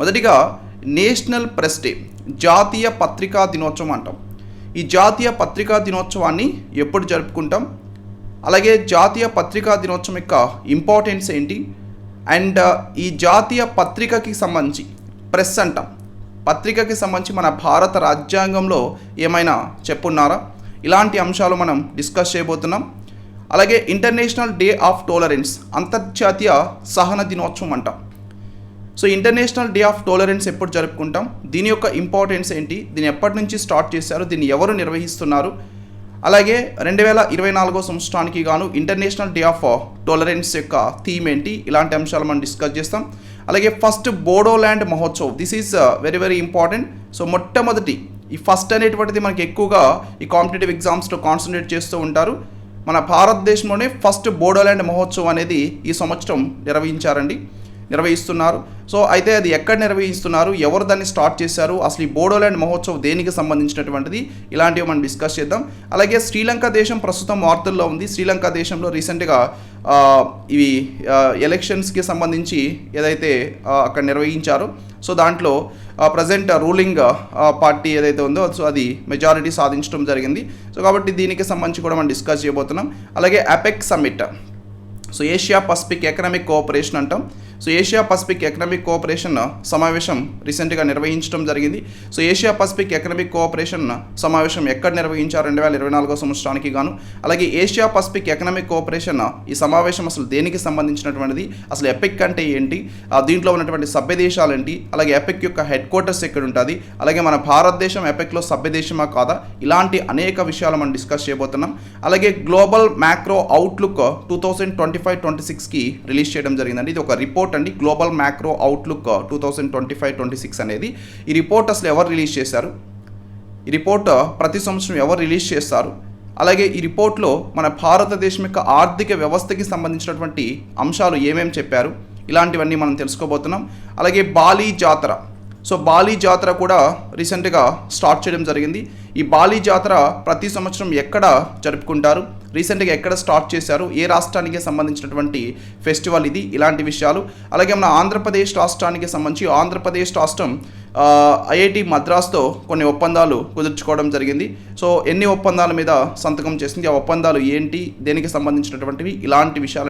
మొదటిగా national press day, జాతీయ పత్రికా దినోత్సవం అంటాం. ఈ జాతీయ పత్రికా దినోత్సవాన్ని ఎప్పుడు జరుపుకుంటాం, అలాగే జాతీయ పత్రికా దినోత్సవం యొక్క ఇంపార్టెన్స్ ఏంటి, అండ్ ఈ జాతీయ పత్రికకి సంబంధించి ప్రెస్ అంటాం, పత్రికకి సంబంధించి మన భారత రాజ్యాంగంలో ఏమైనా చెప్పున్నారా, ఇలాంటి అంశాలు మనం డిస్కస్ చేయబోతున్నాం. అలాగే ఇంటర్నేషనల్ డే ఆఫ్ టాలరెన్స్, అంతర్జాతీయ సహన దినోత్సవం అంటాం. So international day of tolerance ఎప్పుడు జరుపుకుంటాం, దీని యొక్క ఇంపార్టెన్స్ ఏంటి, దీన్ని ఎప్పటి నుంచి స్టార్ట్ చేశారు, దీన్ని ఎవరు నిర్వహిస్తున్నారు, అలాగే 2024 సంవత్సరానికి గాను ఇంటర్నేషనల్ డే ఆఫ్ టాలరెన్స్ యొక్క థీమ్ ఏంటి, ఇలాంటి అంశాలు మనం డిస్కస్ చేస్తాం. అలాగే first Bodoland Mahotsav, this is very very important. So మొట్టమొదటి ఈ ఫస్ట్ అనేటువంటిది మనకి ఎక్కువగా ఈ కాంపిటేటివ్ ఎగ్జామ్స్లో కాన్సన్ట్రేట్ చేస్తూ ఉంటారు. మన భారతదేశంలోనే ఫస్ట్ బోడోల్యాండ్ మహోత్సవం అనేది ఈ సంవత్సరం నిర్వహిస్తున్నారు. సో అయితే అది ఎక్కడ నిర్వహిస్తున్నారు, ఎవరు దాన్ని స్టార్ట్ చేశారు, అసలు ఈ బోడోల్యాండ్ మహోత్సవం దేనికి సంబంధించినటువంటిది, ఇలాంటివి మనం డిస్కస్ చేద్దాం. అలాగే శ్రీలంక దేశం ప్రస్తుతం వార్తల్లో ఉంది. శ్రీలంక దేశంలో రీసెంట్గా ఇవి ఎలక్షన్స్కి సంబంధించి ఏదైతే అక్కడ నిర్వహించారో, సో దాంట్లో ప్రజెంట్ రూలింగ్ పార్టీ ఏదైతే ఉందో సో అది మెజారిటీ సాధించడం జరిగింది. సో కాబట్టి దీనికి సంబంధించి కూడా మనం డిస్కస్ చేయబోతున్నాం. అలాగే APEC summit, so Asia Pacific economic cooperation అంటాం. So Asia Pacific economic cooperation సమావేశం రీసెంట్గా నిర్వహించడం జరిగింది. So Asia Pacific economic cooperation సమావేశం ఎక్కడ నిర్వహించారు 2024 సంవత్సరానికి గాను. అలాగే ఏషియా పసిఫిక్ ఎకనామిక్ కోఆపరేషన్ ఈ సమావేశం అసలు దేనికి సంబంధించినటువంటిది, అసలు ఎపెక్ అంటే ఏంటి, దీంట్లో ఉన్నటువంటి సభ్య దేశాలు ఏంటి, అలాగే ఎపెక్ యొక్క హెడ్ క్వార్టర్స్ ఎక్కడ ఉంటుంది, అలాగే మన భారతదేశం ఎపెక్లో సభ్య దేశమా కాదా, ఇలాంటి అనేక విషయాలు మనం డిస్కస్ చేయబోతున్నాం. అలాగే గ్లోబల్ మ్యాక్రో అవుట్లుక్ 2025-26కి రిలీజ్ చేయడం జరిగిందండి. ఇది ఒక రిపోర్ట్ అండి, గ్లోబల్ మ్యాక్రో అవుట్లుక్ 2025-26 అనేది. ఈ రిపోర్ట్ అసలు ఎవరు రిలీజ్ చేశారు, ఈ రిపోర్ట్ ప్రతి సంవత్సరం ఎవరు రిలీజ్ చేస్తారు, అలాగే ఈ రిపోర్ట్లో మన భారతదేశం యొక్క ఆర్థిక వ్యవస్థకి సంబంధించినటువంటి అంశాలు ఏమేమి చెప్పారు, ఇలాంటివన్నీ మనం తెలుసుకోబోతున్నాం. అలాగే బాలీ జాతర, సో బాలీ జాతర కూడా రీసెంట్గా స్టార్ట్ చేయడం జరిగింది. ఈ బాలీ జాతర ప్రతి సంవత్సరం ఎక్కడ జరుపుకుంటారు, రీసెంట్గా ఎక్కడ స్టార్ట్ చేశారు, ఏ రాష్ట్రానికి సంబంధించినటువంటి ఫెస్టివల్ ఇది, ఇలాంటి విషయాలు. అలాగే మన ఆంధ్రప్రదేశ్ రాష్ట్రానికి సంబంధించి ఆంధ్రప్రదేశ్ రాష్ట్రం ఐఐటి మద్రాస్తో కొన్ని ఒప్పందాలు కుదుర్చుకోవడం జరిగింది. సో ఎన్ని ఒప్పందాల మీద సంతకం చేసింది, ఆ ఒప్పందాలు ఏంటి, దేనికి సంబంధించినటువంటివి, ఇలాంటి విషయాలు